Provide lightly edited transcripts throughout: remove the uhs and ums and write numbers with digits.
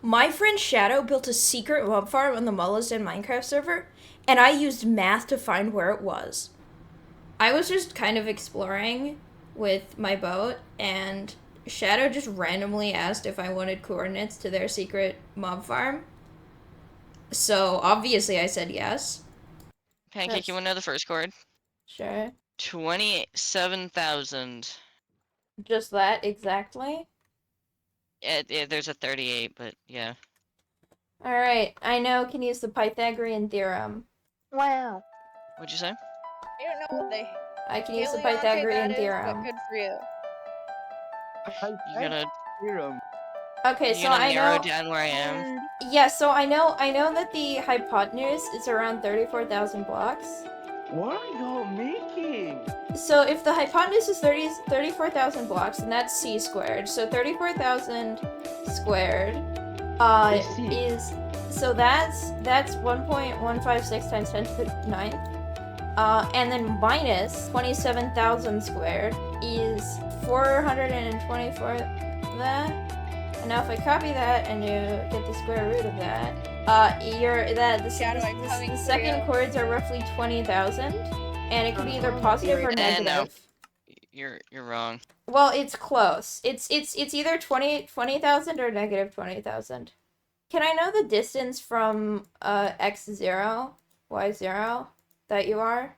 My friend Shadow built a secret mob farm on the Mullah's Den Minecraft server, and I used math to find where it was. I was just kind of exploring with my boat, and Shadow just randomly asked if I wanted coordinates to their secret mob farm. So obviously I said yes. Pancake, you want to know the first chord? Sure. 27,000. Just that exactly? There's a 38, but yeah. Alright, I now can use the Pythagorean theorem. Wow. What'd you say? I don't know what the I can use the Heliante Pythagorean that is, but theorem. good for you. You gotta Okay, you so gonna I narrow know. down where I am? Yeah, so I know that the hypotenuse is around 34,000 blocks. What are y'all making? So if the hypotenuse is 34,000 blocks, then that's c squared. So 34,000 squared is so that's 1.156 times 10 to the 9th. And then minus 27,000 squared is 424 that. And now if I copy that and you get the square root of that, the second chords are roughly 20,000, and it can be either positive or negative. No. You're wrong. Well, it's close. It's either 20,000 or negative 20,000. Can I know the distance from x0, y0 that you are?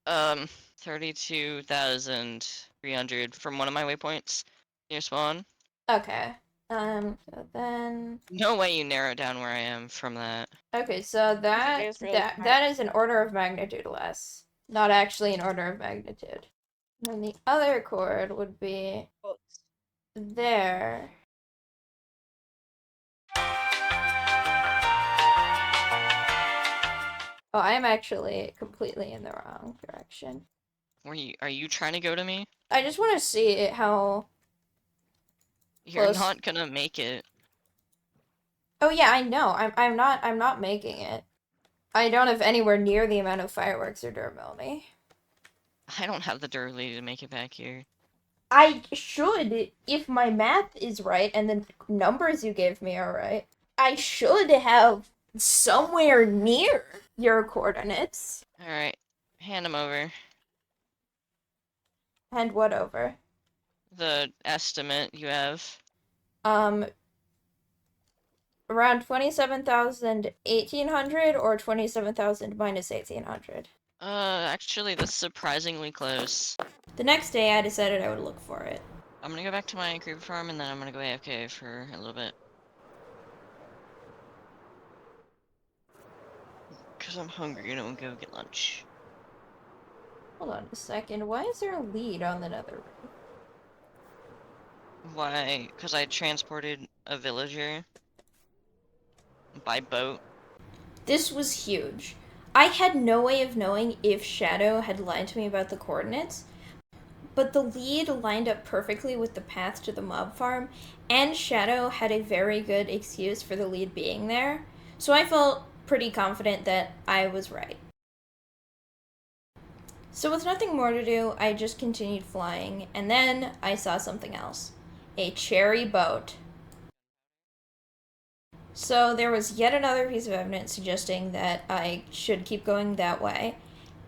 32,300 from one of my waypoints near spawn. Okay. So then. No way you narrow down where I am from that. Okay, so that is an order of magnitude less, not actually an order of magnitude. And then the other chord would be there. Oh, I'm actually completely in the wrong direction. Are you trying to go to me? I just want to see how. You're close. not gonna make it. Oh yeah, I know. I'm not making it. I don't have anywhere near the amount of fireworks or durability. I don't have the durability to make it back here. I should, if my math is right and the numbers you gave me are right. I should have somewhere near your coordinates. Alright, hand them over. Hand what over? The estimate you have. Around 27,000, 1,800 or 27,000 minus 1,800. Actually, that's surprisingly close. The next day, I decided I would look for it. I'm gonna go back to my creeper farm and then I'm gonna go AFK for a little bit. Cause I'm hungry and I'm gonna go get lunch. Hold on a second. Why is there a lead on the nether room? Why? Cause I transported a villager by boat. This was huge. I had no way of knowing if Shadow had lied to me about the coordinates, but the lead lined up perfectly with the path to the mob farm, and Shadow had a very good excuse for the lead being there, so I felt pretty confident that I was right. So with nothing more to do, I just continued flying, and then I saw something else. A cherry boat. So there was yet another piece of evidence suggesting that I should keep going that way.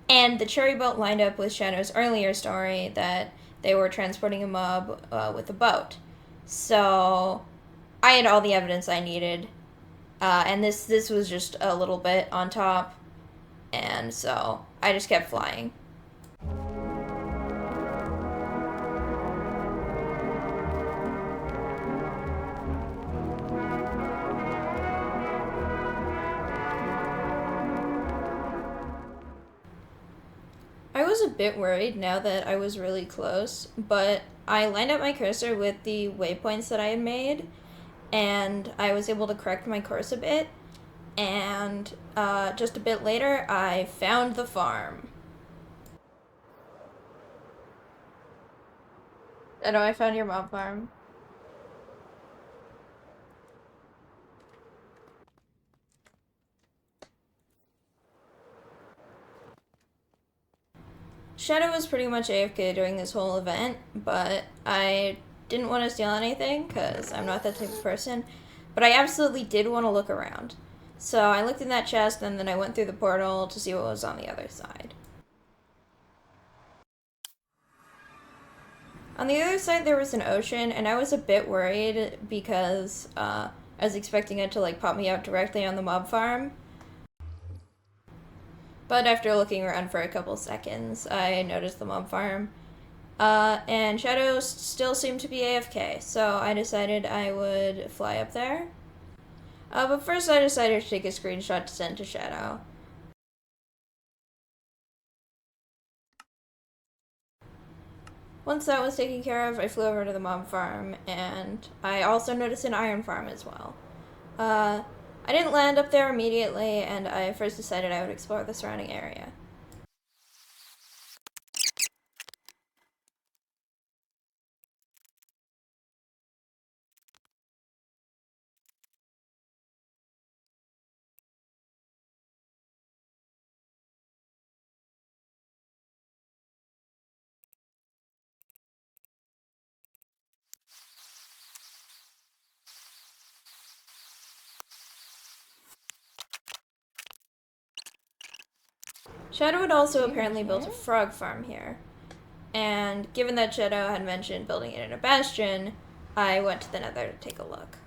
And the cherry boat lined up with Shadow's earlier story that they were transporting a mob with a boat. So I had all the evidence I needed. And this was just a little bit on top. And so I just kept flying. I was a bit worried now that I was really close, but I lined up my cursor with the waypoints that I had made, and I was able to correct my course a bit, and just a bit later, I found the farm. I know I found your mob farm. Shadow was pretty much AFK during this whole event, but I didn't want to steal anything because I'm not that type of person. But I absolutely did want to look around. So I looked in that chest, and then I went through the portal to see what was on the other side. On the other side, there was an ocean, and I was a bit worried because I was expecting it to like pop me out directly on the mob farm. But after looking around for a couple seconds, I noticed the mob farm. And Shadow still seemed to be AFK, so I decided I would fly up there. But first I decided to take a screenshot to send to Shadow. Once that was taken care of, I flew over to the mob farm, and I also noticed an iron farm as well. I didn't land up there immediately, and I first decided I would explore the surrounding area. Shadow had also apparently built a frog farm here. And given that Shadow had mentioned building it in a bastion, I went to the Nether to take a look.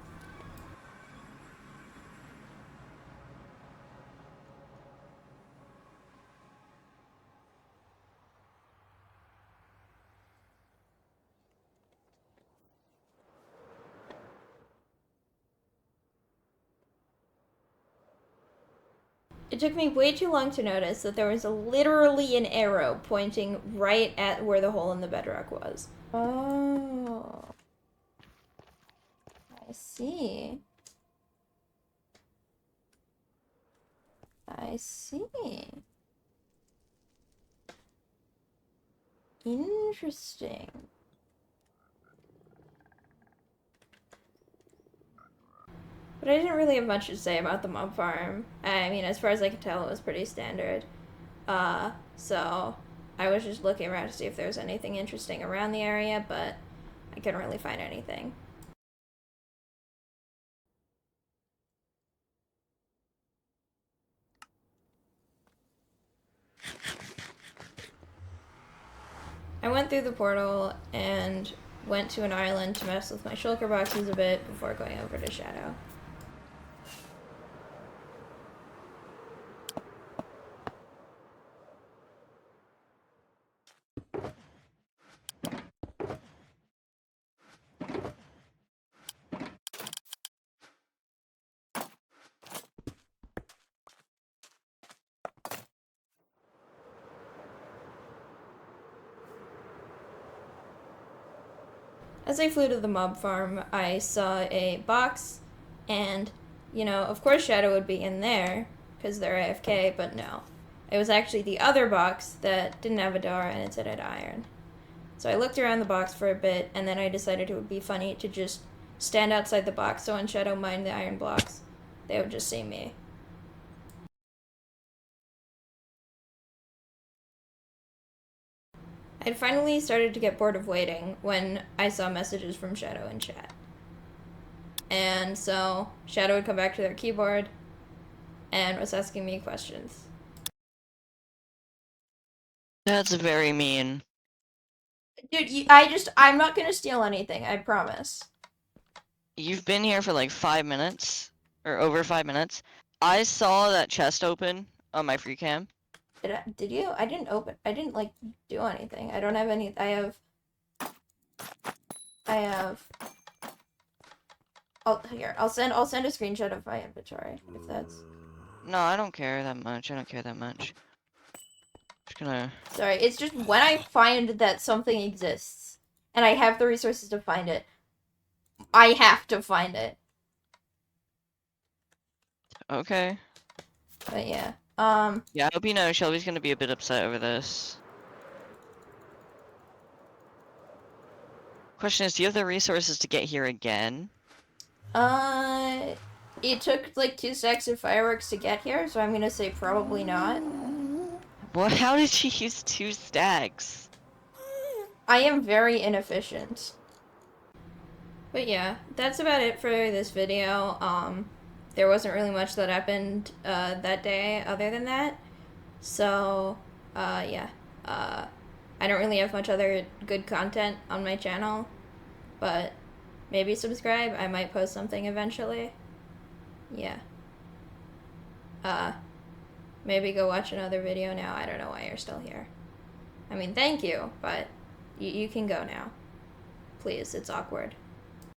It took me way too long to notice that there was literally an arrow pointing right at where the hole in the bedrock was. Oh. I see. I see. Interesting. But I didn't really have much to say about the mob farm. I mean, as far as I could tell, it was pretty standard. So I was just looking around to see if there was anything interesting around the area, but I couldn't really find anything. I went through the portal and went to an island to mess with my shulker boxes a bit before going over to Shadow. As I flew to the mob farm, I saw a box, and, you know, of course Shadow would be in there, because they're AFK, but no. It was actually the other box that didn't have a door, and it said it had iron. So I looked around the box for a bit, and then I decided it would be funny to just stand outside the box, so when Shadow mined the iron blocks, they would just see me. I'd finally started to get bored of waiting when I saw messages from Shadow in chat. And so Shadow would come back to their keyboard and was asking me questions. That's very mean. Dude, I'm not gonna steal anything, I promise. You've been here for like 5 minutes, or over 5 minutes. I saw that chest open on my free cam. Did you? I didn't like do anything. I don't have any, I have, here, I'll send a screenshot of my inventory, if that's. No, I don't care that much. I don't care that much. Just gonna. Sorry, it's just when I find that something exists, and I have the resources to find it, I have to find it. Okay. But yeah. Yeah, I hope you know Shelby's gonna be a bit upset over this. Question is, do you have the resources to get here again? It took like 2 stacks of fireworks to get here, so I'm gonna say probably not. Well, how did she use 2 stacks? I am very inefficient. But yeah, that's about it for this video. There wasn't really much that happened that day other than that. So, yeah. I don't really have much other good content on my channel, but maybe subscribe. I might post something eventually. Yeah. Maybe go watch another video now. I don't know why you're still here. I mean, thank you, but you can go now. Please, it's awkward.